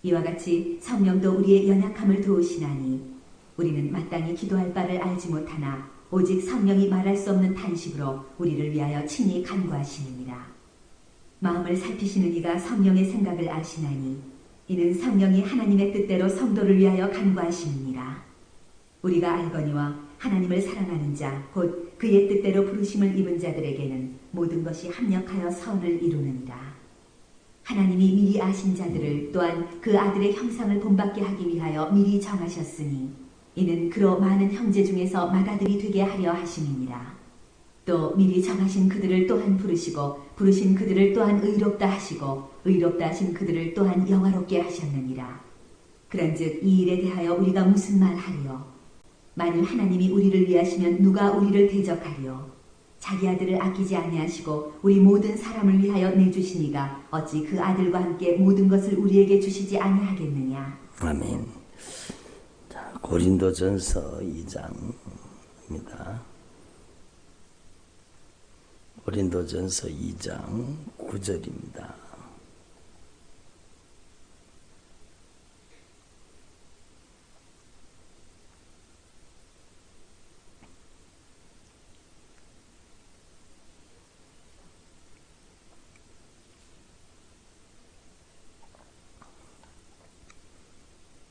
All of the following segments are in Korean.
이와 같이 성령도 우리의 연약함을 도우시나니 우리는 마땅히 기도할 바를 알지 못하나 오직 성령이 말할 수 없는 탄식으로 우리를 위하여 친히 간구하시느니라. 마음을 살피시는 이가 성령의 생각을 아시나니 이는 성령이 하나님의 뜻대로 성도를 위하여 간구하시느니라. 우리가 알거니와 하나님을 사랑하는 자 곧 그의 뜻대로 부르심을 입은 자들에게는 모든 것이 합력하여 선을 이루느니라. 하나님이 미리 아신 자들을 또한 그 아들의 형상을 본받게 하기 위하여 미리 정하셨으니 이는 그로 많은 형제 중에서 맏아들이 되게 하려 하심이니라. 또 미리 정하신 그들을 또한 부르시고 부르신 그들을 또한 의롭다 하시고 의롭다 하신 그들을 또한 영화롭게 하셨느니라. 그런즉 이 일에 대하여 우리가 무슨 말하리요? 만일 하나님이 우리를 위하시면 누가 우리를 대적하리요? 자기 아들을 아끼지 아니하시고 우리 모든 사람을 위하여 내주시니가 어찌 그 아들과 함께 모든 것을 우리에게 주시지 아니하겠느냐. 아멘. 자, 고린도전서 2장입니다. 고린도전서 2장 9절입니다.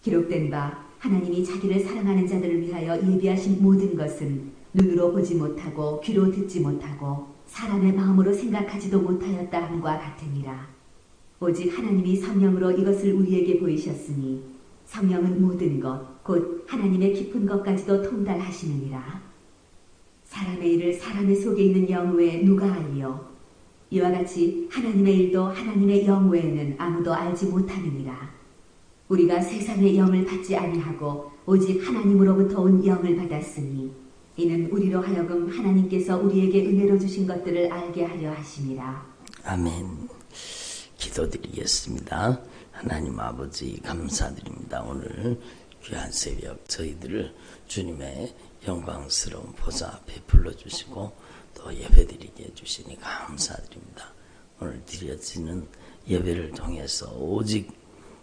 기록된 바 하나님이 자기를 사랑하는 자들을 위하여 예비하신 모든 것은 눈으로 보지 못하고 귀로 듣지 못하고 사람의 마음으로 생각하지도 못하였다 함과 같으니라. 오직 하나님이 성령으로 이것을 우리에게 보이셨으니 성령은 모든 것 곧 하나님의 깊은 것까지도 통달하시느니라. 사람의 일을 사람의 속에 있는 영 외에 누가 알리요? 이와 같이 하나님의 일도 하나님의 영 외에는 아무도 알지 못하느니라. 우리가 세상의 영을 받지 아니하고 오직 하나님으로부터 온 영을 받았으니 이는 우리로 하여금 하나님께서 우리에게 은혜로 주신 것들을 알게 하려 하심이라. 아멘. 기도드리겠습니다. 하나님 아버지 감사드립니다. 오늘 귀한 새벽 저희들을 주님의 영광스러운 보좌 앞에 불러주시고 또 예배드리게 해주시니 감사드립니다. 오늘 드려지는 예배를 통해서 오직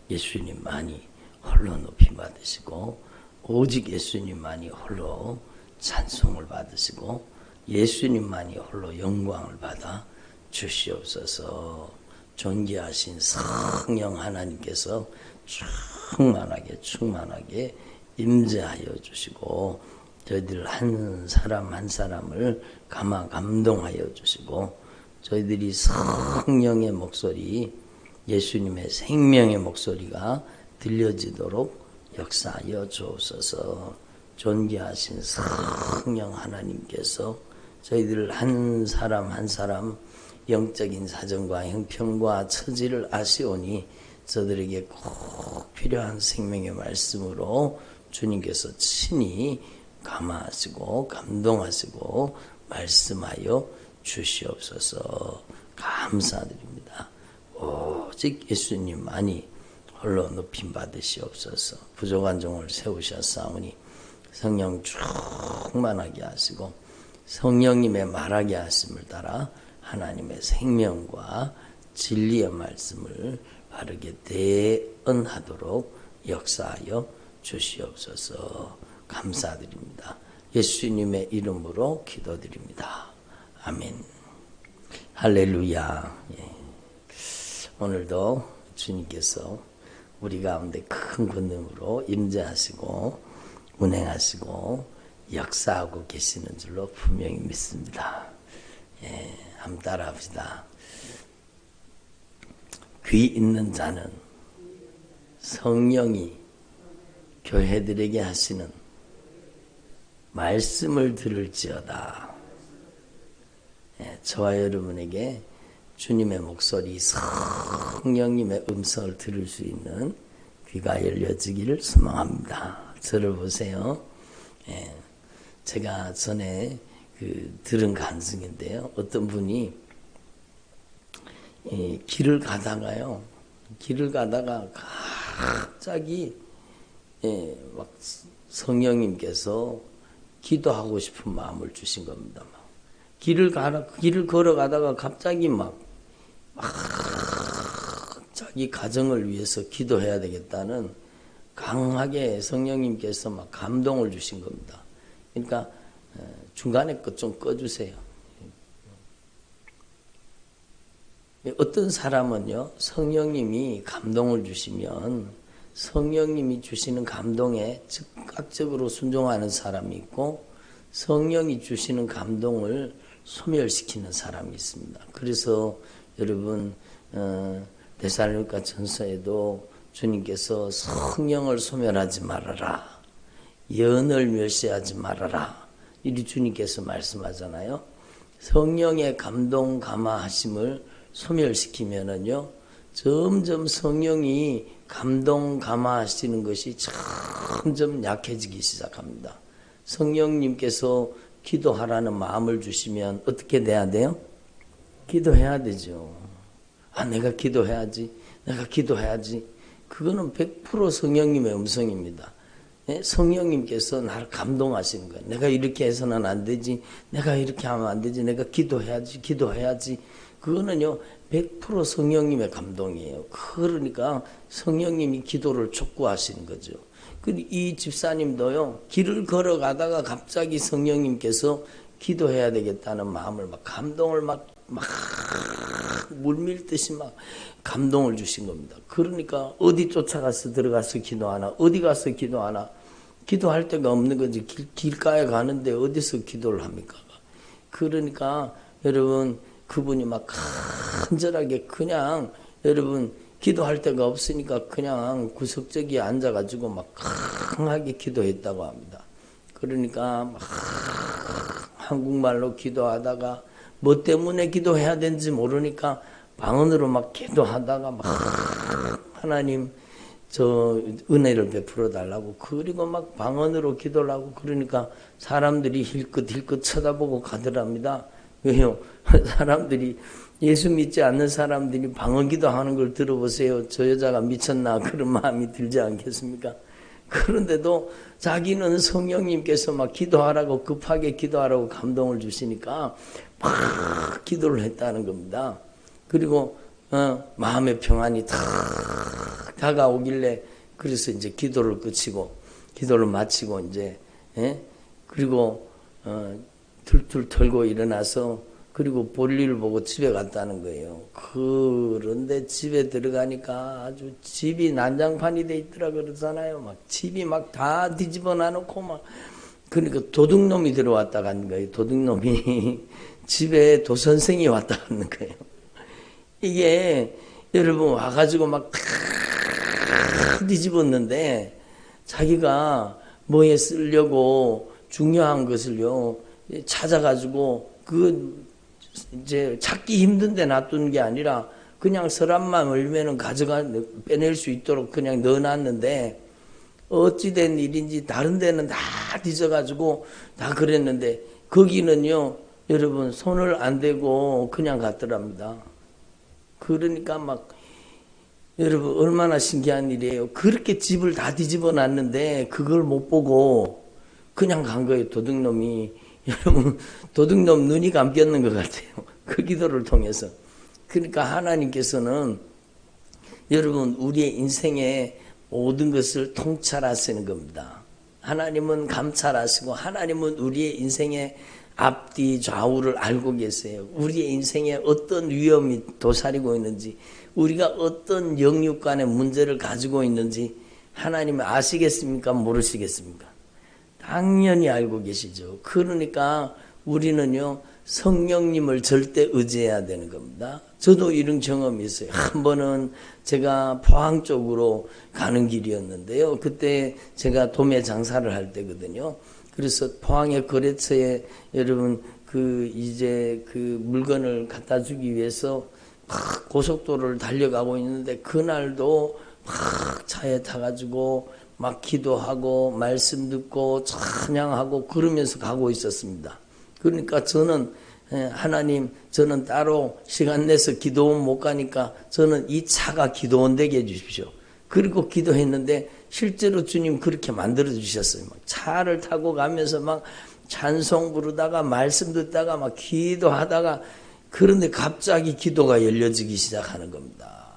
예수님만이 홀로 높임 받으시고 오직 예수님만이 홀로 찬송을 받으시고 예수님만이 홀로 영광을 받아 주시옵소서. 존귀하신 성령 하나님께서 충만하게 임재하여 주시고 저희들 한 사람 한 사람을 감동하여 주시고 저희들이 성령의 목소리 예수님의 생명의 목소리가 들려지도록 역사하여 주옵소서. 존귀하신 성령 하나님께서 저희들 한 사람 한 사람 영적인 사정과 형편과 처지를 아시오니 저들에게 꼭 필요한 생명의 말씀으로 주님께서 친히 감화하시고 감동하시고 말씀하여 주시옵소서. 감사드립니다. 오직 예수님만이 홀로 높임 받으시옵소서. 부족한 종을 세우셨사오니 성령 충만하게 하시고 성령님의 말하게 하심을 따라 하나님의 생명과 진리의 말씀을 바르게 대언하도록 역사하여 주시옵소서. 감사드립니다. 예수님의 이름으로 기도드립니다. 아멘. 할렐루야. 예. 오늘도 주님께서 우리 가운데 큰 권능으로 임재하시고 운행하시고 역사하고 계시는 줄로 분명히 믿습니다. 예, 한번 따라합시다. 귀 있는 자는 성령이 교회들에게 하시는 말씀을 들을지어다. 예, 저와 여러분에게 주님의 목소리, 성령님의 음성을 들을 수 있는 귀가 열려지기를 소망합니다. 저를 보세요. 예, 제가 전에 들은 간증인데요. 어떤 분이 길을 가다가 갑자기 막 성령님께서 기도하고 싶은 마음을 주신 겁니다. 길을 걸어가다가 갑자기 막 자기 가정을 위해서 기도해야 되겠다는 강하게 성령님께서 막 감동을 주신 겁니다. 그러니까 중간에 것 좀 꺼주세요. 어떤 사람은요, 성령님이 감동을 주시면 성령님이 주시는 감동에 즉각적으로 순종하는 사람이 있고 성령이 주시는 감동을 소멸시키는 사람이 있습니다. 그래서 여러분 데살로니가 전서에도 주님께서 성령을 소멸하지 말아라, 연을 멸시하지 말아라, 이리 주님께서 말씀하잖아요. 성령의 감동 감화하심을 소멸시키면은요, 점점 성령이 감동 감화하시는 것이 점점 약해지기 시작합니다. 성령님께서 기도하라는 마음을 주시면 어떻게 돼야 돼요? 기도해야 되죠. 내가 기도해야지, 내가 기도해야지. 그거는 100% 성령님의 음성입니다. 성령님께서 나를 감동하시는 거예요. 내가 이렇게 해서는 안 되지, 내가 이렇게 하면 안 되지, 내가 기도해야지, 기도해야지. 그거는요 100% 성령님의 감동이에요. 그러니까 성령님이 기도를 촉구하시는 거죠. 이 집사님도요, 길을 걸어가다가 갑자기 성령님께서 기도해야 되겠다는 마음을 막 감동을 막 물밀듯이 막 감동을 주신 겁니다. 그러니까 어디 쫓아가서 들어가서 기도하나, 어디 가서 기도하나, 기도할 데가 없는 거지. 길가에 가는데 어디서 기도를 합니까? 그러니까 여러분, 그분이 막 간절하게 그냥 여러분 기도할 데가 없으니까 그냥 구석저기에 앉아가지고 막 강하게 기도했다고 합니다. 그러니까 막 한국말로 기도하다가 뭐 때문에 기도해야 되는지 모르니까 방언으로 막 기도하다가 막 하나님 저 은혜를 베풀어 달라고, 그리고 막 방언으로 기도를 하고, 그러니까 사람들이 힐끗힐끗 쳐다보고 가더랍니다. 왜요? 사람들이, 예수 믿지 않는 사람들이 방언 기도하는 걸 들어보세요. 저 여자가 미쳤나 그런 마음이 들지 않겠습니까? 그런데도 자기는 성령님께서 막 기도하라고, 급하게 기도하라고 감동을 주시니까 막 기도를 했다는 겁니다. 그리고 마음의 평안이 탁 다가오길래, 그래서 이제 기도를 끝이고 기도를 마치고 이제 그리고 툴툴 털고 일어나서 그리고 볼일을 보고 집에 갔다는 거예요. 그런데 집에 들어가니까 아주 집이 난장판이 돼 있더라 그러잖아요. 막 집이 막 다 뒤집어 놔놓고 막, 그러니까 도둑놈이 들어왔다 간 거예요. 도둑놈이 집에 도선생이 왔다 갔는 거예요. 이게 여러분 와가지고 막 뒤집었는데 자기가 뭐에 쓰려고 중요한 것을요 찾아가지고 그 이제 찾기 힘든데 놔둔 게 아니라 그냥 서랍만 열면은 빼낼 수 있도록 그냥 넣어놨는데, 어찌된 일인지 다른 데는 다 뒤져가지고 다 그랬는데 거기는요 여러분 손을 안 대고 그냥 갔더랍니다. 그러니까 막 여러분 얼마나 신기한 일이에요. 그렇게 집을 다 뒤집어 놨는데 그걸 못 보고 그냥 간 거예요, 도둑놈이. 여러분 도둑놈 눈이 감겼는 것 같아요. 그 기도를 통해서. 그러니까 하나님께서는 여러분 우리의 인생의 모든 것을 통찰하시는 겁니다. 하나님은 감찰하시고 하나님은 우리의 인생의 앞뒤 좌우를 알고 계세요. 우리의 인생에 어떤 위험이 도사리고 있는지, 우리가 어떤 영육 간의 문제를 가지고 있는지 하나님은 아시겠습니까? 모르시겠습니까? 당연히 알고 계시죠. 그러니까 우리는요 성령님을 절대 의지해야 되는 겁니다. 저도 이런 경험이 있어요. 한 번은 제가 포항 쪽으로 가는 길이었는데요. 그때 제가 도매 장사를 할 때거든요. 그래서 포항의 거래처에 여러분 이제 물건을 갖다 주기 위해서 막 고속도로를 달려가고 있는데, 그날도 막 차에 타가지고 막 기도하고 말씀 듣고 찬양하고 그러면서 가고 있었습니다. 그러니까 저는 하나님, 저는 따로 시간 내서 기도원 못 가니까 저는 이 차가 기도원 되게 해주십시오. 그리고 기도했는데 실제로 주님 그렇게 만들어 주셨어요. 막 차를 타고 가면서 막 찬송 부르다가 말씀 듣다가 막 기도하다가, 그런데 갑자기 기도가 열려지기 시작하는 겁니다.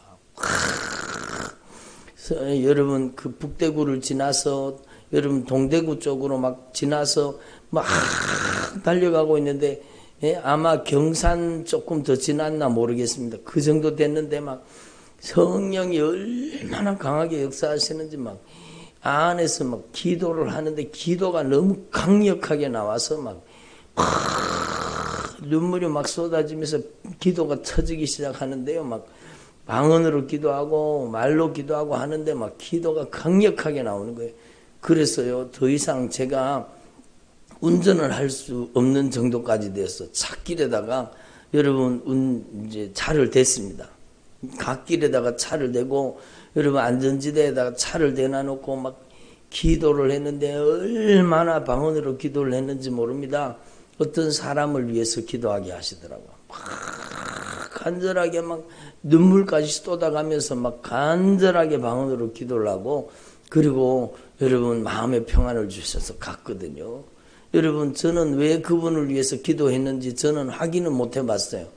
여러분 그 북대구를 지나서 여러분 동대구 쪽으로 막 지나서 막 달려가고 있는데 아마 경산 조금 더 지났나 모르겠습니다. 그 정도 됐는데 막 성령이 얼마나 강하게 역사하시는지 막 안에서 막 기도를 하는데 기도가 너무 강력하게 나와서 막 눈물이 막 쏟아지면서 기도가 터지기 시작하는데요. 막 방언으로 기도하고 말로 기도하고 하는데 막 기도가 강력하게 나오는 거예요. 그래서요, 더 이상 제가 운전을 할 수 없는 정도까지 됐어. 찻길에다가 여러분 이제 차를 댔습니다. 갓길에다가 차를 대고 여러분 안전지대에다가 차를 대놔놓고 막 기도를 했는데 얼마나 방언으로 기도를 했는지 모릅니다. 어떤 사람을 위해서 기도하게 하시더라고요. 막 간절하게 막 눈물까지 쏟아가면서 막 간절하게 방언으로 기도를 하고 그리고 여러분 마음의 평안을 주셔서 갔거든요. 여러분 저는 왜 그분을 위해서 기도했는지 저는 확인은 못 해봤어요.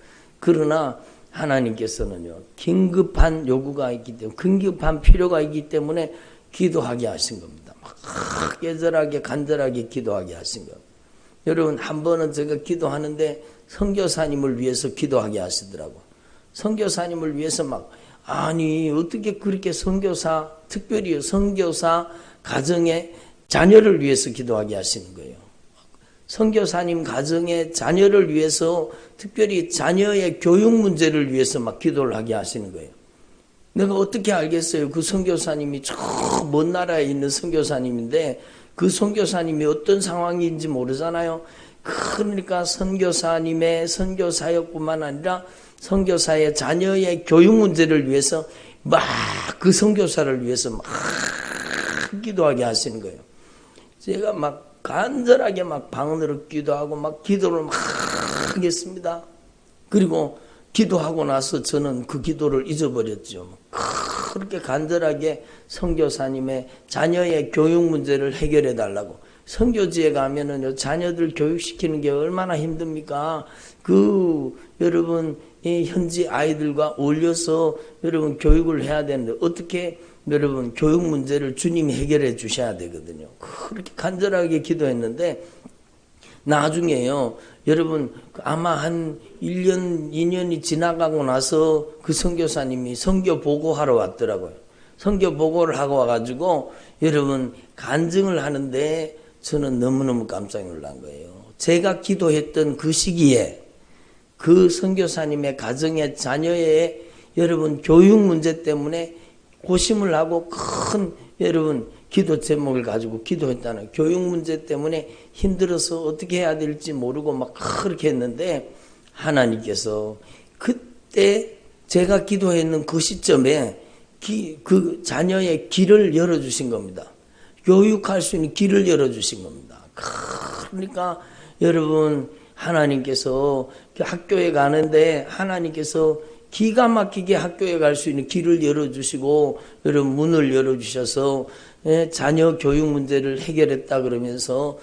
그러나 하나님께서는요 긴급한 요구가 있기 때문에 긴급한 필요가 있기 때문에 기도하게 하신 겁니다. 막 깨절하게 간절하게 기도하게 하신 겁니다. 여러분 한 번은 제가 기도하는데 선교사님을 위해서 기도하게 하시더라고요. 선교사님을 위해서 막 아니 어떻게 그렇게 선교사 특별히 선교사 가정의 자녀를 위해서 기도하게 하시는 거예요. 선교사님 가정의 자녀를 위해서 특별히 자녀의 교육 문제를 위해서 막 기도를 하게 하시는 거예요. 내가 어떻게 알겠어요? 그 선교사님이 저 먼 나라에 있는 선교사님인데 그 선교사님이 어떤 상황인지 모르잖아요. 그러니까 선교사님의 선교사역뿐만 아니라 선교사의 자녀의 교육 문제를 위해서 막 그 선교사를 위해서 막 기도하게 하시는 거예요. 제가 막 간절하게 막 방언으로 기도하고 막 기도를 막 하겠습니다. 그리고 기도하고 나서 저는 그 기도를 잊어버렸죠. 그렇게 간절하게 선교사님의 자녀의 교육 문제를 해결해 달라고. 선교지에 가면은요, 자녀들 교육시키는 게 얼마나 힘듭니까? 여러분, 현지 아이들과 어울려서 여러분 교육을 해야 되는데, 어떻게 여러분 교육 문제를 주님이 해결해 주셔야 되거든요. 그렇게 간절하게 기도했는데, 나중에요, 여러분, 아마 한 1년, 2년이 지나가고 나서 그 선교사님이 선교 보고하러 왔더라고요. 선교 보고를 하고 와가지고, 여러분, 간증을 하는데, 저는 너무너무 깜짝 놀란 거예요. 제가 기도했던 그 시기에 그 선교사님의 가정의 자녀의 여러분 교육 문제 때문에 고심을 하고 큰 여러분 기도 제목을 가지고 기도했다는 교육 문제 때문에 힘들어서 어떻게 해야 될지 모르고 막 그렇게 했는데 하나님께서 그때 제가 기도했는 그 시점에 그 자녀의 길을 열어주신 겁니다. 교육할 수 있는 길을 열어주신 겁니다. 그러니까 여러분 하나님께서 학교에 가는데 하나님께서 기가 막히게 학교에 갈 수 있는 길을 열어주시고 여러분 문을 열어주셔서 자녀 교육 문제를 해결했다 그러면서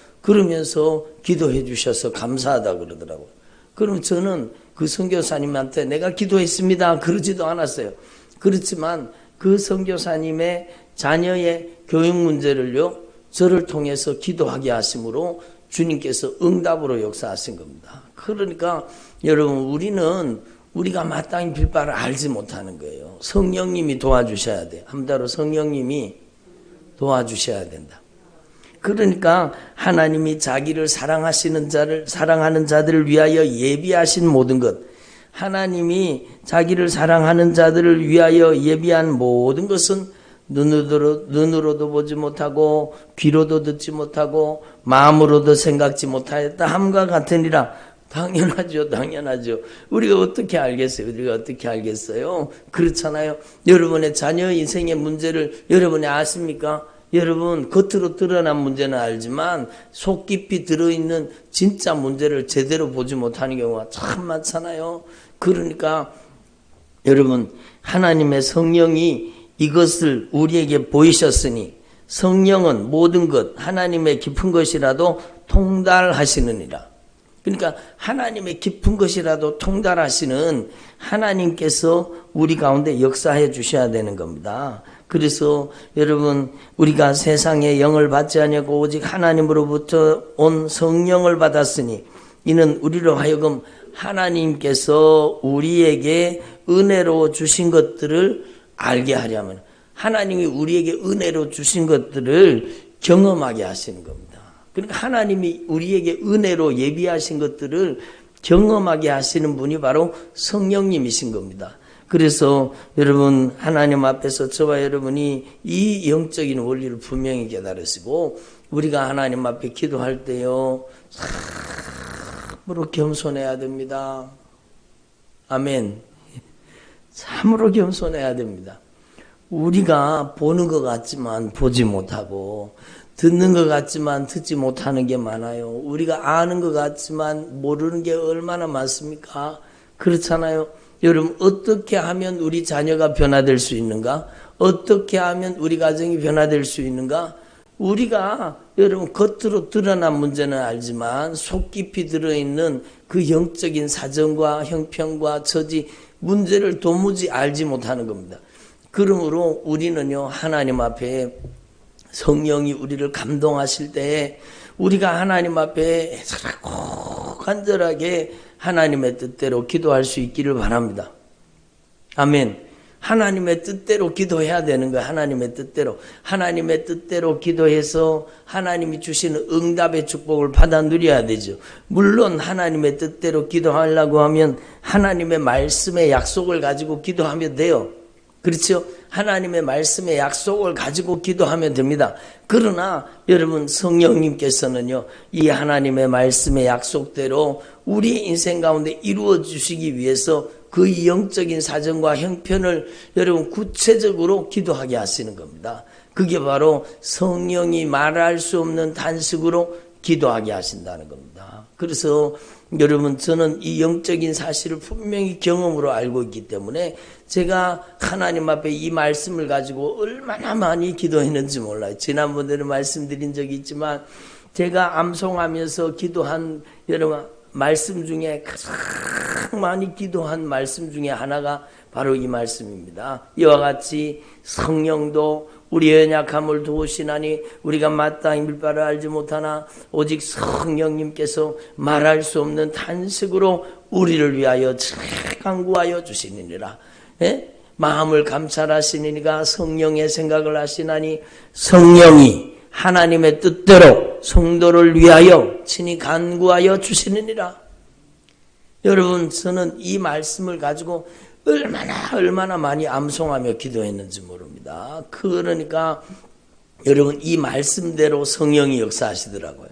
기도해 주셔서 감사하다 그러더라고요. 그럼 저는 그 선교사님한테 내가 기도했습니다 그러지도 않았어요. 그렇지만 그 선교사님의 자녀의 교육 문제를요 저를 통해서 기도하게 하심으로 주님께서 응답으로 역사하신 겁니다. 그러니까 여러분 우리가 마땅히 빌 바를 알지 못하는 거예요. 성령님이 도와주셔야 돼요. 한마디로 성령님이 도와주셔야 된다. 그러니까 하나님이 자기를 사랑하는 자들을 위하여 예비하신 모든 것, 하나님이 자기를 사랑하는 자들을 위하여 예비한 모든 것은 눈으로도 보지 못하고 귀로도 듣지 못하고 마음으로도 생각지 못하였다 함과 같으니라. 당연하죠. 우리가 어떻게 알겠어요? 그렇잖아요. 여러분의 자녀 인생의 문제를 여러분이 아십니까? 여러분 겉으로 드러난 문제는 알지만 속 깊이 들어있는 진짜 문제를 제대로 보지 못하는 경우가 참 많잖아요. 그러니까 여러분 하나님의 성령이 이것을 우리에게 보이셨으니 성령은 모든 것 하나님의 깊은 것이라도 통달하시느니라. 그러니까 하나님의 깊은 것이라도 통달하시는 하나님께서 우리 가운데 역사해 주셔야 되는 겁니다. 그래서 여러분, 우리가 세상에 영을 받지 아니하고 오직 하나님으로부터 온 성령을 받았으니 이는 우리로 하여금 하나님께서 우리에게 은혜로 주신 것들을 알게 하려면, 하나님이 우리에게 은혜로 주신 것들을 경험하게 하시는 겁니다. 그러니까 하나님이 우리에게 은혜로 예비하신 것들을 경험하게 하시는 분이 바로 성령님이신 겁니다. 그래서 여러분, 하나님 앞에서 저와 여러분이 이 영적인 원리를 분명히 깨달으시고, 우리가 하나님 앞에 기도할 때요, 참으로 겸손해야 됩니다. 아멘. 참으로 겸손해야 됩니다. 우리가 보는 것 같지만 보지 못하고, 듣는 것 같지만 듣지 못하는 게 많아요. 우리가 아는 것 같지만 모르는 게 얼마나 많습니까? 그렇잖아요. 여러분, 어떻게 하면 우리 자녀가 변화될 수 있는가? 어떻게 하면 우리 가정이 변화될 수 있는가? 우리가 여러분 겉으로 드러난 문제는 알지만 속 깊이 들어있는 그 영적인 사정과 형편과 처지, 문제를 도무지 알지 못하는 겁니다. 그러므로 우리는요, 하나님 앞에 성령이 우리를 감동하실 때에 우리가 하나님 앞에 간절하게 하나님의 뜻대로 기도할 수 있기를 바랍니다. 아멘. 하나님의 뜻대로 기도해야 되는 거예요. 하나님의 뜻대로. 하나님의 뜻대로 기도해서 하나님이 주시는 응답의 축복을 받아 누려야 되죠. 물론 하나님의 뜻대로 기도하려고 하면 하나님의 말씀의 약속을 가지고 기도하면 돼요. 그렇죠? 하나님의 말씀의 약속을 가지고 기도하면 됩니다. 그러나 여러분, 성령님께서는요, 이 하나님의 말씀의 약속대로 우리 인생 가운데 이루어 주시기 위해서 그 영적인 사정과 형편을 여러분 구체적으로 기도하게 하시는 겁니다. 그게 바로 성령이 말할 수 없는 단식으로 기도하게 하신다는 겁니다. 그래서 여러분, 저는 이 영적인 사실을 분명히 경험으로 알고 있기 때문에 제가 하나님 앞에 이 말씀을 가지고 얼마나 많이 기도했는지 몰라요. 지난번에는 말씀드린 적이 있지만 제가 암송하면서 기도한 여러분 말씀 중에 가장 많이 기도한 말씀 중에 하나가 바로 이 말씀입니다. 이와 같이 성령도 우리의 연약함을 도우시나니 우리가 마땅히 밀바를 알지 못하나 오직 성령님께서 말할 수 없는 탄식으로 우리를 위하여 간구하여 주시느니라. 예? 마음을 감찰하시니가 성령의 생각을 하시나니 성령이 하나님의 뜻대로 성도를 위하여 친히 간구하여 주시느니라. 여러분, 저는 이 말씀을 가지고 얼마나 많이 암송하며 기도했는지 모릅니다. 그러니까 여러분, 이 말씀대로 성령이 역사하시더라고요.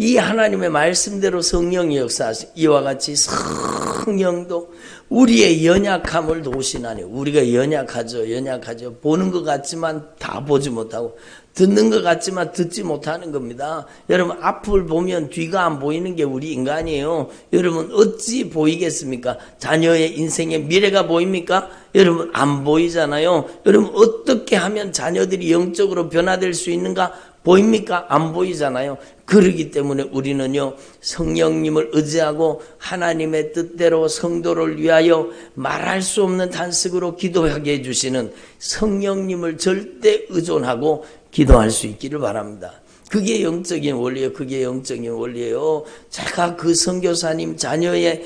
이 하나님의 말씀대로 성령이 역사하시, 이와 같이 성령도 우리의 연약함을 도우시나니. 우리가 연약하죠. 보는 것 같지만 다 보지 못하고, 듣는 것 같지만 듣지 못하는 겁니다. 여러분, 앞을 보면 뒤가 안 보이는 게 우리 인간이에요. 여러분, 어찌 보이겠습니까? 자녀의 인생의 미래가 보입니까? 여러분, 안 보이잖아요. 여러분, 어떻게 하면 자녀들이 영적으로 변화될 수 있는가? 보입니까? 안 보이잖아요. 그러기 때문에 우리는요, 성령님을 의지하고 하나님의 뜻대로 성도를 위하여 말할 수 없는 탄식으로 기도하게 해주시는 성령님을 절대 의존하고 기도할 수 있기를 바랍니다. 그게 영적인 원리예요. 그게 영적인 원리예요. 제가 그 선교사님 자녀의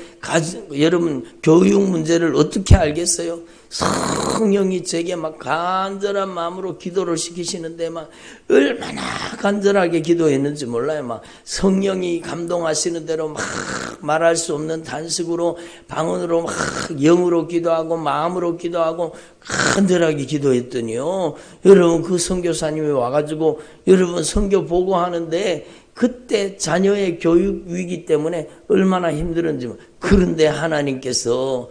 여러분 교육 문제를 어떻게 알겠어요? 성령이 제게 막 간절한 마음으로 기도를 시키시는데 막 얼마나 간절하게 기도했는지 몰라요. 막 성령이 감동하시는 대로 막 말할 수 없는 단식으로 방언으로 막 영으로 기도하고 마음으로 기도하고 간절하게 기도했더니요. 여러분, 그 선교사님이 와가지고 여러분 선교 보고하는데 그때 자녀의 교육 위기 때문에 얼마나 힘들었는지. 그런데 하나님께서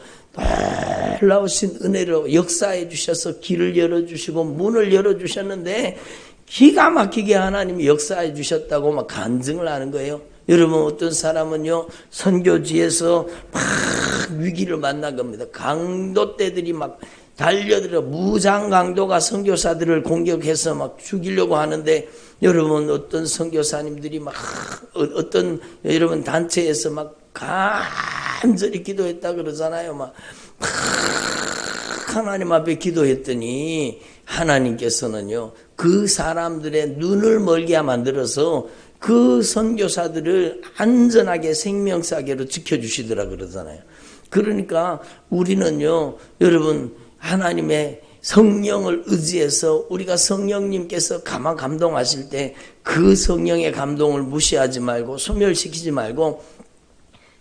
놀라우신 은혜로 역사해 주셔서 길을 열어주시고 문을 열어주셨는데 기가 막히게 하나님이 역사해 주셨다고 막 간증을 하는 거예요. 여러분, 어떤 사람은요, 선교지에서 막 위기를 만난 겁니다. 강도 떼들이 막 달려들어 무장 강도가 선교사들을 공격해서 막 죽이려고 하는데 여러분 어떤 선교사님들이 막 어떤 여러분 단체에서 막 간절히 기도했다 그러잖아요. 막 하나님 앞에 기도했더니 하나님께서는요 그 사람들의 눈을 멀게 만들어서 그 선교사들을 안전하게 생명사계로 지켜주시더라 그러잖아요. 그러니까 우리는요 여러분 하나님의 성령을 의지해서 우리가 성령님께서 감동하실 때 그 성령의 감동을 무시하지 말고 소멸시키지 말고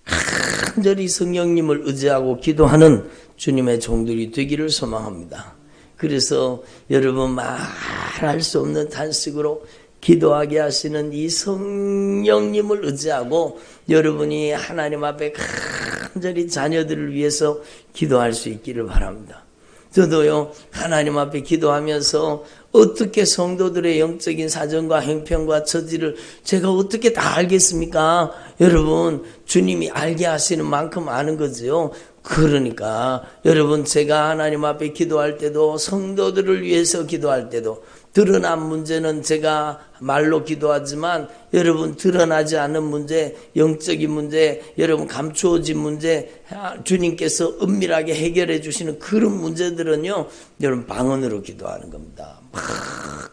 간절히 성령님을 의지하고 기도하는 주님의 종들이 되기를 소망합니다. 그래서 여러분 말할 수 없는 탄식으로 기도하게 하시는 이 성령님을 의지하고 여러분이 하나님 앞에 간절히 자녀들을 위해서 기도할 수 있기를 바랍니다. 저도요 하나님 앞에 기도하면서 어떻게 성도들의 영적인 사정과 형편과 처지를 제가 어떻게 다 알겠습니까? 여러분 주님이 알게 하시는 만큼 아는 거죠. 그러니까 여러분 제가 하나님 앞에 기도할 때도 성도들을 위해서 기도할 때도 드러난 문제는 제가 말로 기도하지만 여러분 드러나지 않은 문제, 영적인 문제, 여러분 감추어진 문제 주님께서 은밀하게 해결해 주시는 그런 문제들은요 여러분 방언으로 기도하는 겁니다. 막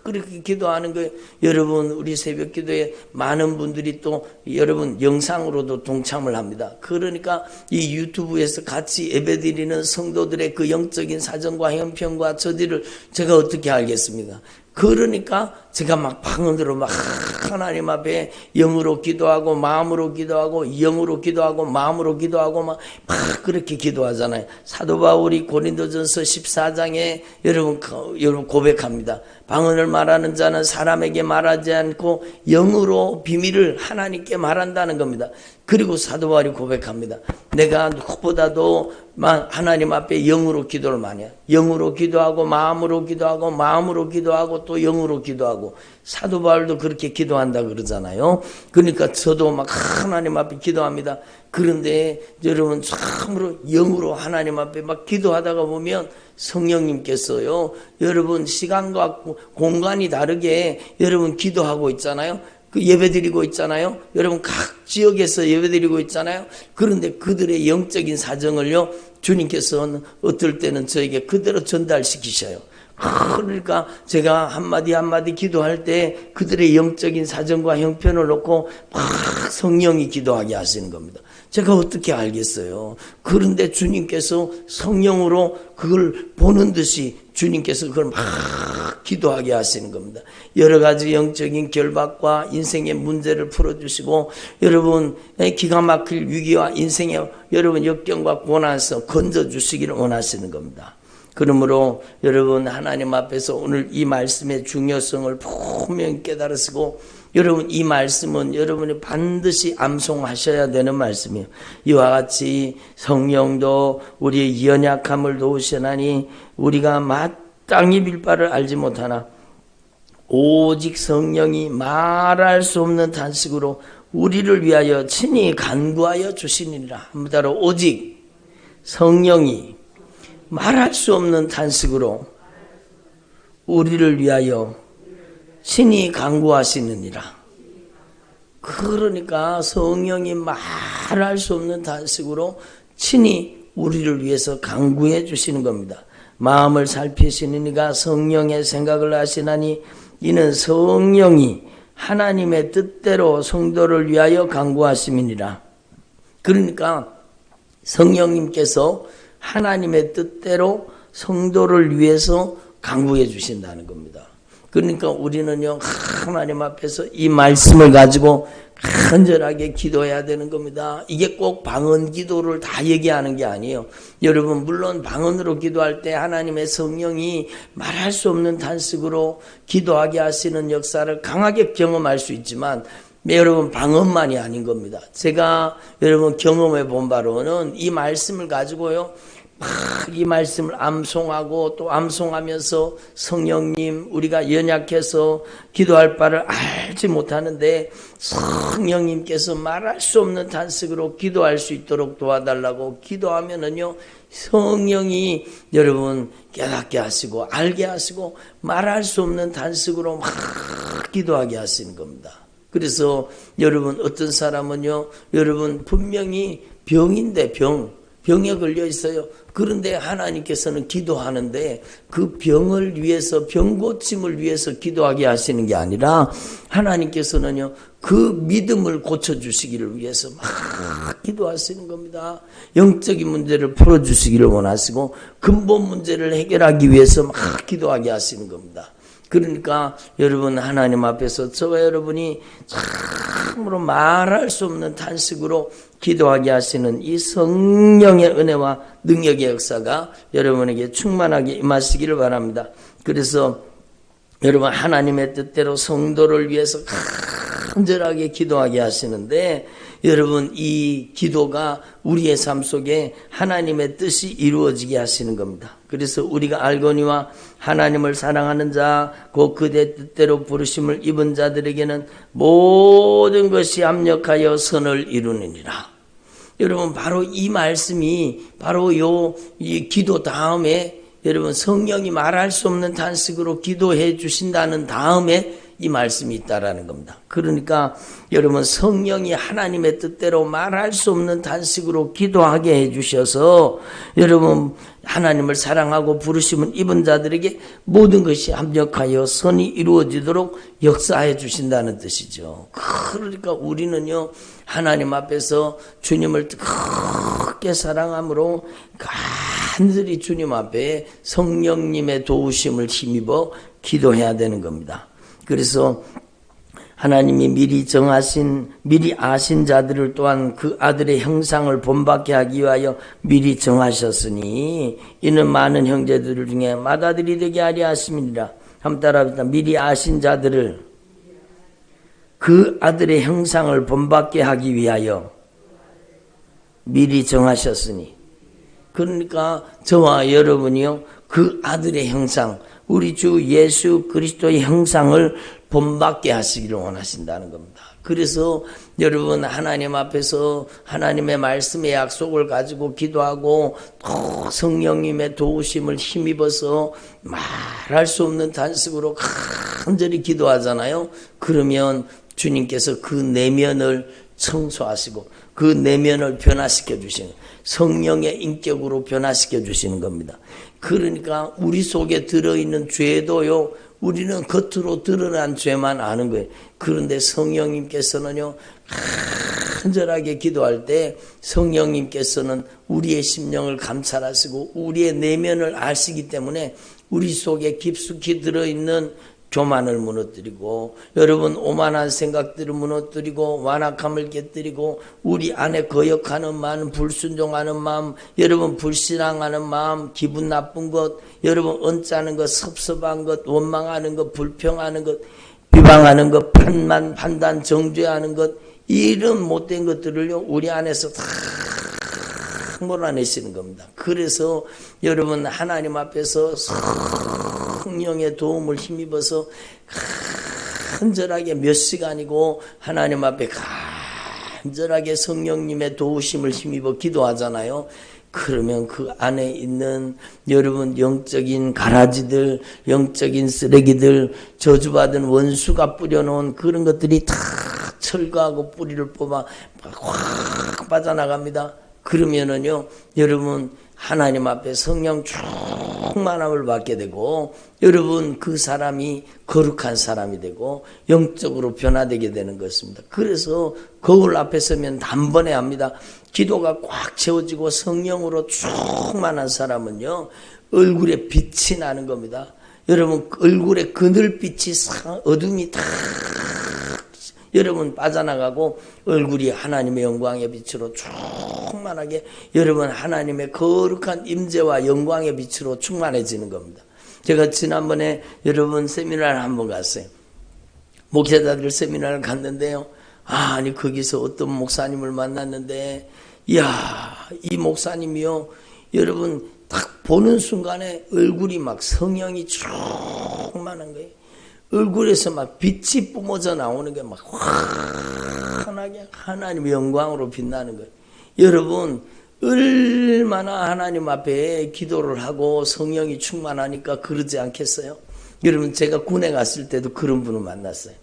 그렇게 기도하는 거예요. 여러분 우리 새벽 기도에 많은 분들이 또 여러분 영상으로도 동참을 합니다. 그러니까 이 유튜브에서 같이 예배드리는 성도들의 그 영적인 사정과 형편과 처지를 제가 어떻게 알겠습니까? 그러니까 제가 막 방언으로 막 하나님 앞에 영으로 기도하고 마음으로 기도하고 영으로 기도하고 마음으로 기도하고 막 그렇게 기도하잖아요. 사도 바울이 고린도전서 14장에 여러분 고백합니다. 방언을 말하는 자는 사람에게 말하지 않고 영으로 비밀을 하나님께 말한다는 겁니다. 그리고 사도 바울이 고백합니다. 내가 누구보다도 하나님 앞에 영으로 기도를 많이 해요. 영으로 기도하고 마음으로 기도하고 마음으로 기도하고 또 영으로 기도하고 사도 바울도 그렇게 기도한다 그러잖아요. 그러니까 저도 막 하나님 앞에 기도합니다. 그런데 여러분 참으로 영으로 하나님 앞에 막 기도하다가 보면 성령님께서요 여러분 시간과 공간이 다르게 여러분 기도하고 있잖아요. 그 예배드리고 있잖아요. 여러분 각 지역에서 예배드리고 있잖아요. 그런데 그들의 영적인 사정을요 주님께서는 어떨 때는 저에게 그대로 전달시키셔요. 그러니까 제가 한마디 한마디 기도할 때 그들의 영적인 사정과 형편을 놓고 막 성령이 기도하게 하시는 겁니다. 제가 어떻게 알겠어요? 그런데 주님께서 성령으로 그걸 보는 듯이 주님께서 그걸 막 기도하게 하시는 겁니다. 여러 가지 영적인 결박과 인생의 문제를 풀어주시고 여러분 기가 막힐 위기와 인생의 여러분 역경과 고난에서 건져주시기를 원하시는 겁니다. 그러므로 여러분 하나님 앞에서 오늘 이 말씀의 중요성을 분명히 깨달으시고 여러분 이 말씀은 여러분이 반드시 암송하셔야 되는 말씀이에요. 이와 같이 성령도 우리의 연약함을 도우시나니 우리가 마땅히 빌 바를 알지 못하나 오직 성령이 말할 수 없는 탄식으로 우리를 위하여 친히 간구하여 주시니라. 한번 따라 오직 성령이 말할 수 없는 탄식으로 우리를 위하여 친히 간구하시느니라. 그러니까 성령이 말할 수 없는 탄식으로 친히 우리를 위해서 간구해 주시는 겁니다. 마음을 살피시는 이가 성령의 생각을 하시나니 이는 성령이 하나님의 뜻대로 성도를 위하여 간구하심이니라. 그러니까 성령님께서 하나님의 뜻대로 성도를 위해서 간구해 주신다는 겁니다. 그러니까 우리는요 하나님 앞에서 이 말씀을 가지고 간절하게 기도해야 되는 겁니다. 이게 꼭 방언 기도를 다 얘기하는 게 아니에요. 여러분 물론 방언으로 기도할 때 하나님의 성령이 말할 수 없는 탄식으로 기도하게 하시는 역사를 강하게 경험할 수 있지만 여러분 방언만이 아닌 겁니다. 제가 여러분 경험해 본 바로는 이 말씀을 가지고요 막 이 말씀을 암송하고 또 암송하면서 성령님 우리가 연약해서 기도할 바를 알지 못하는데 성령님께서 말할 수 없는 탄식으로 기도할 수 있도록 도와달라고 기도하면은요 성령이 여러분 깨닫게 하시고 알게 하시고 말할 수 없는 단식으로 막 기도하게 하시는 겁니다. 그래서 여러분 어떤 사람은요, 여러분 분명히 병인데 병에 걸려 있어요. 그런데 하나님께서는 기도하는데 그 병을 위해서, 병 고침을 위해서 기도하게 하시는 게 아니라 하나님께서는요, 그 믿음을 고쳐주시기를 위해서 막 기도하시는 겁니다. 영적인 문제를 풀어주시기를 원하시고 근본 문제를 해결하기 위해서 막 기도하게 하시는 겁니다. 그러니까 여러분 하나님 앞에서 저와 여러분이 참으로 말할 수 없는 탄식으로 기도하게 하시는 이 성령의 은혜와 능력의 역사가 여러분에게 충만하게 임하시기를 바랍니다. 그래서 여러분 하나님의 뜻대로 성도를 위해서 간절하게 기도하게 하시는데 여러분 이 기도가 우리의 삶 속에 하나님의 뜻이 이루어지게 하시는 겁니다. 그래서 우리가 알거니와 하나님을 사랑하는 자 곧 그대 뜻대로 부르심을 입은 자들에게는 모든 것이 합력하여 선을 이루느니라. 여러분 바로 이 말씀이 바로 이 기도 다음에 여러분 성령이 말할 수 없는 탄식으로 기도해 주신다는 다음에 이 말씀이 있다라는 겁니다. 그러니까 여러분 성령이 하나님의 뜻대로 말할 수 없는 탄식으로 기도하게 해주셔서 여러분 하나님을 사랑하고 부르심은 입은 자들에게 모든 것이 합력하여 선이 이루어지도록 역사해 주신다는 뜻이죠. 그러니까 우리는요 하나님 앞에서 주님을 크게 사랑함으로 간절히 주님 앞에 성령님의 도우심을 힘입어 기도해야 되는 겁니다. 그래서 하나님이 미리 아신 자들을 또한 그 아들의 형상을 본받게 하기 위하여 미리 정하셨으니 이는 많은 형제들 중에 맏아들이 되게 하려 하심이니라. 한번 따라합시다. 미리 아신 자들을 그 아들의 형상을 본받게 하기 위하여 미리 정하셨으니, 그러니까 저와 여러분이요 그 아들의 형상, 우리 주 예수 그리스도의 형상을 본받게 하시기를 원하신다는 겁니다. 그래서 여러분 하나님 앞에서 하나님의 말씀의 약속을 가지고 기도하고 또 성령님의 도우심을 힘입어서 말할 수 없는 단식으로 간절히 기도하잖아요. 그러면 주님께서 그 내면을 청소하시고 그 내면을 변화시켜 주시는, 성령의 인격으로 변화시켜 주시는 겁니다. 그러니까 우리 속에 들어있는 죄도요, 우리는 겉으로 드러난 죄만 아는 거예요. 그런데 성령님께서는요, 간절하게 기도할 때 성령님께서는 우리의 심령을 감찰하시고 우리의 내면을 아시기 때문에 우리 속에 깊숙이 들어있는 교만을 무너뜨리고 여러분 오만한 생각들을 무너뜨리고 완악함을 깨뜨리고 우리 안에 거역하는 마음, 불순종하는 마음, 여러분 불신앙하는 마음, 기분 나쁜 것, 여러분 언짢은 것, 섭섭한 것, 원망하는 것, 불평하는 것, 비방하는 것, 판단, 정죄하는 것, 이런 못된 것들을요 우리 안에서 다 몰아내시는 겁니다. 그래서 여러분 하나님 앞에서 성령의 도움을 힘입어서 간절하게 몇 시간이고 하나님 앞에 간절하게 성령님의 도우심을 힘입어 기도하잖아요. 그러면 그 안에 있는 여러분 영적인 가라지들, 영적인 쓰레기들, 저주받은 원수가 뿌려놓은 그런 것들이 다 철거하고 뿌리를 뽑아 확 빠져나갑니다. 그러면은요 여러분 하나님 앞에 성령 충만함을 받게 되고 여러분 그 사람이 거룩한 사람이 되고 영적으로 변화되게 되는 것입니다. 그래서 거울 앞에 서면 단번에 합니다. 기도가 꽉 채워지고 성령으로 충만한 사람은요 얼굴에 빛이 나는 겁니다. 여러분 얼굴에 그늘빛이 어둠이 다 여러분 빠져나가고 얼굴이 하나님의 영광의 빛으로 충만하게 여러분 하나님의 거룩한 임재와 영광의 빛으로 충만해지는 겁니다. 제가 지난번에 여러분 세미나를 한번 갔어요. 목회자들 세미나를 갔는데요. 아니 거기서 어떤 목사님을 만났는데 이야 이 목사님이요 여러분 딱 보는 순간에 얼굴이 막 성령이 충만한 거예요. 얼굴에서 막 빛이 뿜어져 나오는 게 막 환하게 하나님의 영광으로 빛나는 거예요. 여러분 얼마나 하나님 앞에 기도를 하고 성령이 충만하니까 그러지 않겠어요? 여러분 제가 군에 갔을 때도 그런 분을 만났어요.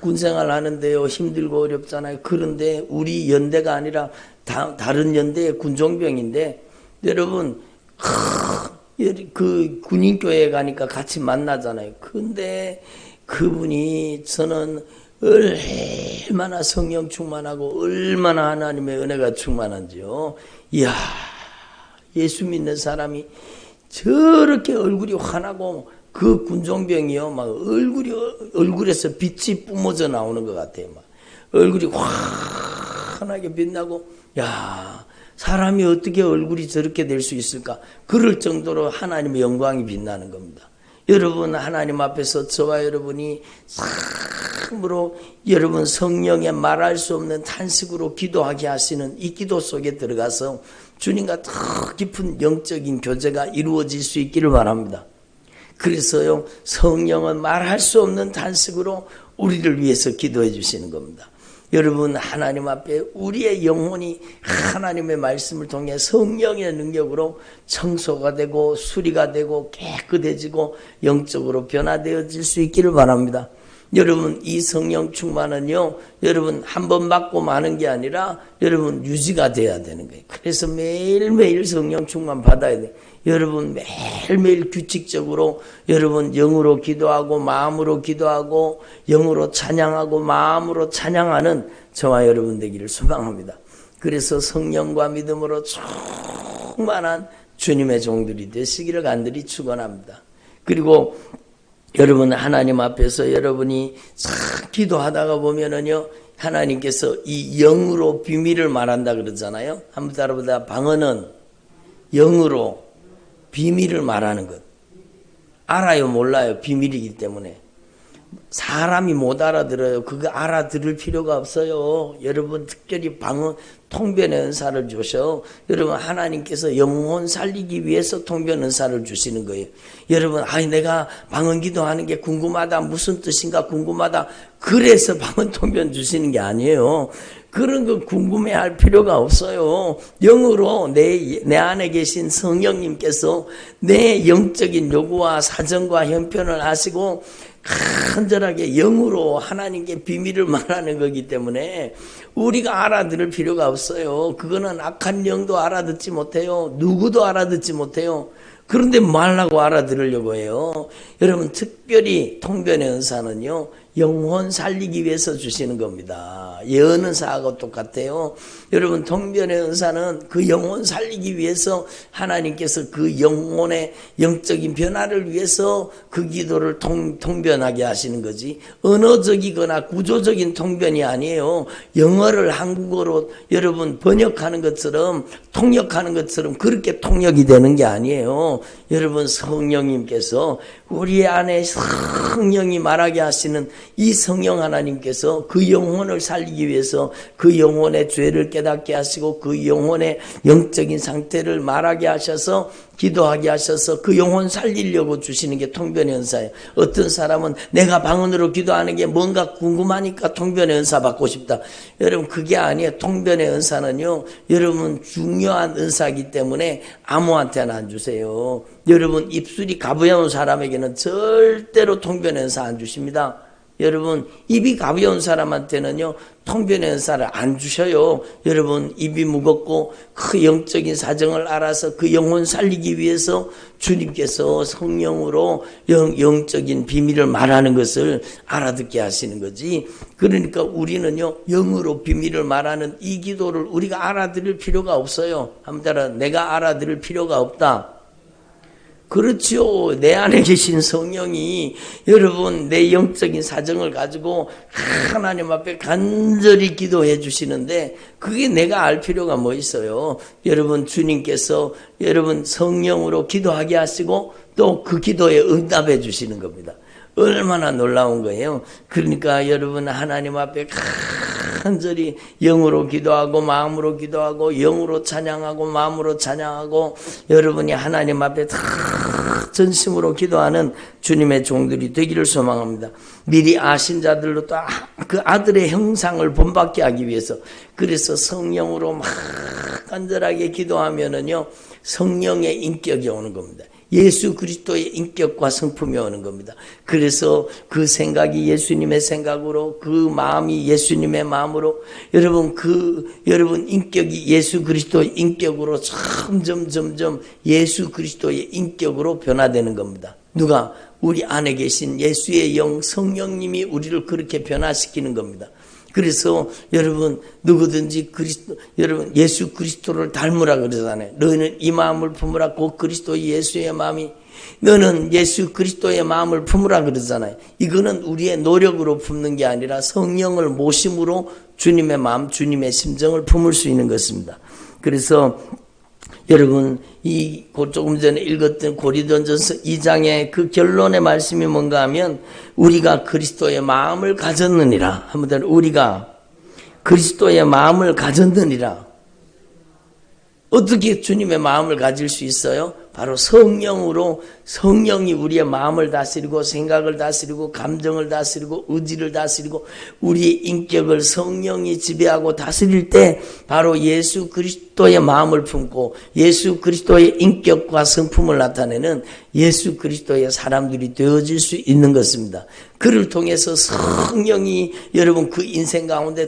군생활 하는데요 힘들고 어렵잖아요. 그런데 우리 연대가 아니라 다른 연대의 군종병인데 여러분 그 군인교회에 가니까 같이 만나잖아요. 근데 그분이 저는 얼마나 성령 충만하고 얼마나 하나님의 은혜가 충만한지요. 이야, 예수 믿는 사람이 저렇게 얼굴이 환하고 그 군종병이요, 막 얼굴에서 빛이 뿜어져 나오는 것 같아요. 막 얼굴이 환하게 빛나고, 야, 사람이 어떻게 얼굴이 저렇게 될 수 있을까? 그럴 정도로 하나님의 영광이 빛나는 겁니다. 여러분 하나님 앞에서 저와 여러분이 참으로 여러분 성령의 말할 수 없는 탄식으로 기도하게 하시는 이 기도 속에 들어가서 주님과 더 깊은 영적인 교제가 이루어질 수 있기를 바랍니다. 그래서요 성령은 말할 수 없는 탄식으로 우리를 위해서 기도해 주시는 겁니다. 여러분 하나님 앞에 우리의 영혼이 하나님의 말씀을 통해 성령의 능력으로 청소가 되고 수리가 되고 깨끗해지고 영적으로 변화되어질 수 있기를 바랍니다. 여러분 이 성령 충만은요 여러분 한 번 받고 마는 게 아니라 여러분 유지가 돼야 되는 거예요. 그래서 매일매일 성령 충만 받아야 돼요. 여러분 매일매일 규칙적으로 여러분 영으로 기도하고 마음으로 기도하고 영으로 찬양하고 마음으로 찬양하는 저와 여러분 되기를 소망합니다. 그래서 성령과 믿음으로 충만한 주님의 종들이 되시기를 간절히 축원합니다. 그리고 여러분 하나님 앞에서 여러분이 기도하다가 보면은요 하나님께서 이 영으로 비밀을 말한다 그러잖아요. 한번 따라보다 방언은 영으로 비밀을 말하는 것. 알아요 몰라요 비밀이기 때문에. 사람이 못 알아들어요. 그거 알아들을 필요가 없어요. 여러분 특별히 방언 통변의 은사를 주셔. 여러분 하나님께서 영혼 살리기 위해서 통변 은사를 주시는 거예요. 여러분 내가 방언 기도하는 게 궁금하다. 무슨 뜻인가 궁금하다. 그래서 방언 통변 주시는 게 아니에요. 그런 거 궁금해할 필요가 없어요. 영으로 내 안에 계신 성령님께서 내 영적인 요구와 사정과 형편을 아시고 간절하게 영으로 하나님께 비밀을 말하는 거기 때문에 우리가 알아들을 필요가 없어요. 그거는 악한 영도 알아듣지 못해요. 누구도 알아듣지 못해요. 그런데 말라고 알아들으려고 해요. 여러분 특별히 통변의 은사는요 영혼 살리기 위해서 주시는 겁니다. 예언 은사하고 똑같아요. 여러분 통변의 은사는 그 영혼 살리기 위해서 하나님께서 그 영혼의 영적인 변화를 위해서 그 기도를 통변하게 하시는 거지 언어적이거나 구조적인 통변이 아니에요. 영어를 한국어로 여러분 번역하는 것처럼 통역하는 것처럼 그렇게 통역이 되는 게 아니에요. 여러분 성령님께서 우리 안에 성령이 말하게 하시는 이 성령 하나님께서 그 영혼을 살리기 위해서 그 영혼의 죄를 깨닫게 하시고 그 영혼의 영적인 상태를 말하게 하셔서 기도하게 하셔서 그 영혼 살리려고 주시는 게 통변의 은사예요. 어떤 사람은 내가 방언으로 기도하는 게 뭔가 궁금하니까 통변의 은사 받고 싶다. 여러분 그게 아니에요. 통변의 은사는요 여러분 중요한 은사이기 때문에 아무한테나 안 주세요. 여러분 입술이 가벼운 사람에게는 절대로 통변의 은사 안 주십니다. 여러분 입이 가벼운 사람한테는요 통변의 은사를 안 주셔요. 여러분 입이 무겁고 그 영적인 사정을 알아서 그 영혼 살리기 위해서 주님께서 성령으로 영적인 비밀을 말하는 것을 알아듣게 하시는 거지. 그러니까 우리는요 영으로 비밀을 말하는 이 기도를 우리가 알아들을 필요가 없어요. 한번 따라 내가 알아들을 필요가 없다. 그렇죠. 내 안에 계신 성령이 여러분 내 영적인 사정을 가지고 하나님 앞에 간절히 기도해 주시는데 그게 내가 알 필요가 뭐 있어요. 여러분 주님께서 여러분 성령으로 기도하게 하시고 또 그 기도에 응답해 주시는 겁니다. 얼마나 놀라운 거예요. 그러니까 여러분 하나님 앞에 간절히 영으로 기도하고 마음으로 기도하고 영으로 찬양하고 마음으로 찬양하고 여러분이 하나님 앞에 전심으로 기도하는 주님의 종들이 되기를 소망합니다. 미리 아신 자들로 또 그 아들의 형상을 본받게 하기 위해서, 그래서 성령으로 막 간절하게 기도하면은요 성령의 인격이 오는 겁니다. 예수 그리스도의 인격과 성품이 오는 겁니다. 그래서 그 생각이 예수님의 생각으로, 그 마음이 예수님의 마음으로, 여러분 인격이 예수 그리스도의 인격으로 점점 예수 그리스도의 인격으로 변화되는 겁니다. 누가? 우리 안에 계신 예수의 영 성령님이 우리를 그렇게 변화시키는 겁니다. 그래서 여러분 누구든지 여러분 예수 그리스도를 닮으라 그러잖아요. 너희는 이 마음을 품으라 곧 그리스도 예수의 마음이, 너는 예수 그리스도의 마음을 품으라 그러잖아요. 이거는 우리의 노력으로 품는 게 아니라 성령을 모심으로 주님의 마음, 주님의 심정을 품을 수 있는 것입니다. 그래서 여러분 조금 전에 읽었던 고린도전서 2장의 그 결론의 말씀이 뭔가 하면, 우리가 그리스도의 마음을 가졌느니라. 한번 우리가 그리스도의 마음을 가졌느니라. 어떻게 주님의 마음을 가질 수 있어요? 바로 성령으로, 성령이 우리의 마음을 다스리고 생각을 다스리고 감정을 다스리고 의지를 다스리고 우리의 인격을 성령이 지배하고 다스릴 때 바로 예수 그리스도의 마음을 품고 예수 그리스도의 인격과 성품을 나타내는 예수 그리스도의 사람들이 되어질 수 있는 것입니다. 그를 통해서 성령이 여러분 그 인생 가운데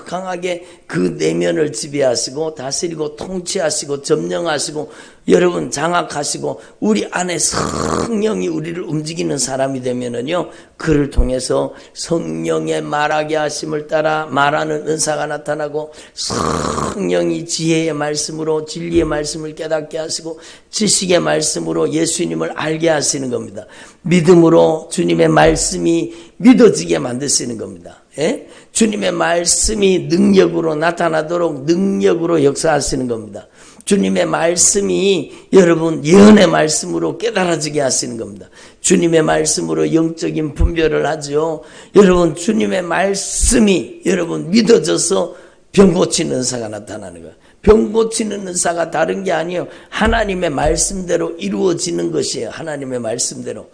강하게 그 내면을 지배하시고 다스리고 통치하시고 점령하시고 여러분 장악하시고 우리 안에 성령이 우리를 움직이는 사람이 되면은요, 그를 통해서 성령의 말하게 하심을 따라 말하는 은사가 나타나고, 성령이 지혜의 말씀으로 진리의 말씀을 깨닫게 하시고 지식의 말씀으로 예수님을 알게 하시는 겁니다. 믿음으로 주님의 말씀이 믿어지게 만드시는 겁니다. 예? 주님의 말씀이 능력으로 나타나도록 능력으로 역사하시는 겁니다. 주님의 말씀이 여러분 예언의 말씀으로 깨달아지게 하시는 겁니다. 주님의 말씀으로 영적인 분별을 하죠. 여러분 주님의 말씀이 여러분 믿어져서 병 고치는 은사가 나타나는 거예요. 병 고치는 은사가 다른 게 아니에요. 하나님의 말씀대로 이루어지는 것이에요. 하나님의 말씀대로.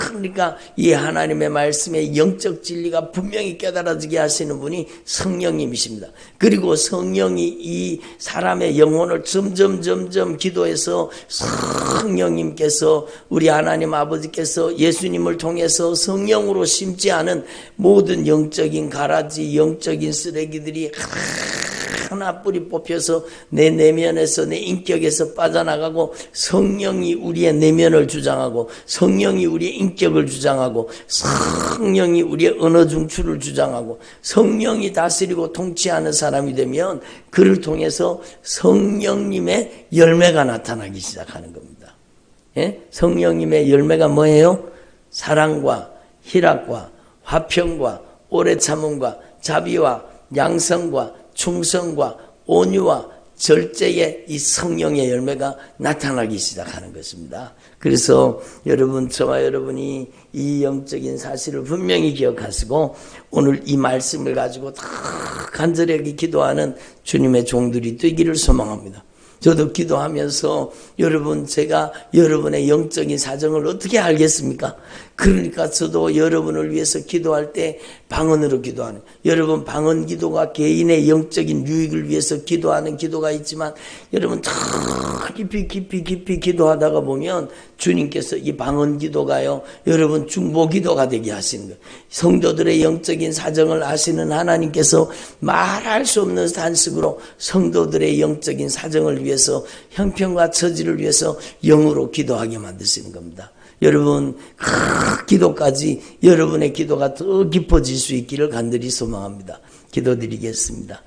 그러니까 이 하나님의 말씀의 영적 진리가 분명히 깨달아지게 하시는 분이 성령님이십니다. 그리고 성령이 이 사람의 영혼을 점점 기도해서 성령님께서 우리 하나님 아버지께서 예수님을 통해서 성령으로 심지 않은 모든 영적인 가라지, 영적인 쓰레기들이 하나 뿌리 뽑혀서 내 내면에서 내 인격에서 빠져나가고, 성령이 우리의 내면을 주장하고 성령이 우리의 인격을 주장하고 성령이 우리의 언어 중추를 주장하고 성령이 다스리고 통치하는 사람이 되면 그를 통해서 성령님의 열매가 나타나기 시작하는 겁니다. 예? 성령님의 열매가 뭐예요? 사랑과 희락과 화평과 오래 참음과 자비와 양성과 충성과 온유와 절제의 이 성령의 열매가 나타나기 시작하는 것입니다. 그래서 여러분, 저와 여러분이 이 영적인 사실을 분명히 기억하시고 오늘 이 말씀을 가지고 다 간절하게 기도하는 주님의 종들이 되기를 소망합니다. 저도 기도하면서 여러분, 제가 여러분의 영적인 사정을 어떻게 알겠습니까? 그러니까 저도 여러분을 위해서 기도할 때 방언으로 기도하는, 여러분 방언 기도가 개인의 영적인 유익을 위해서 기도하는 기도가 있지만 여러분 더 깊이 기도하다가 보면 주님께서 이 방언 기도가요, 여러분 중보 기도가 되게 하시는 거예요. 성도들의 영적인 사정을 아시는 하나님께서 말할 수 없는 단식으로 성도들의 영적인 사정을 위해서, 형편과 처지를 위해서 영으로 기도하게 만드시는 겁니다. 여러분, 기도까지 여러분의 기도가 더 깊어질 수 있기를 간절히 소망합니다. 기도드리겠습니다.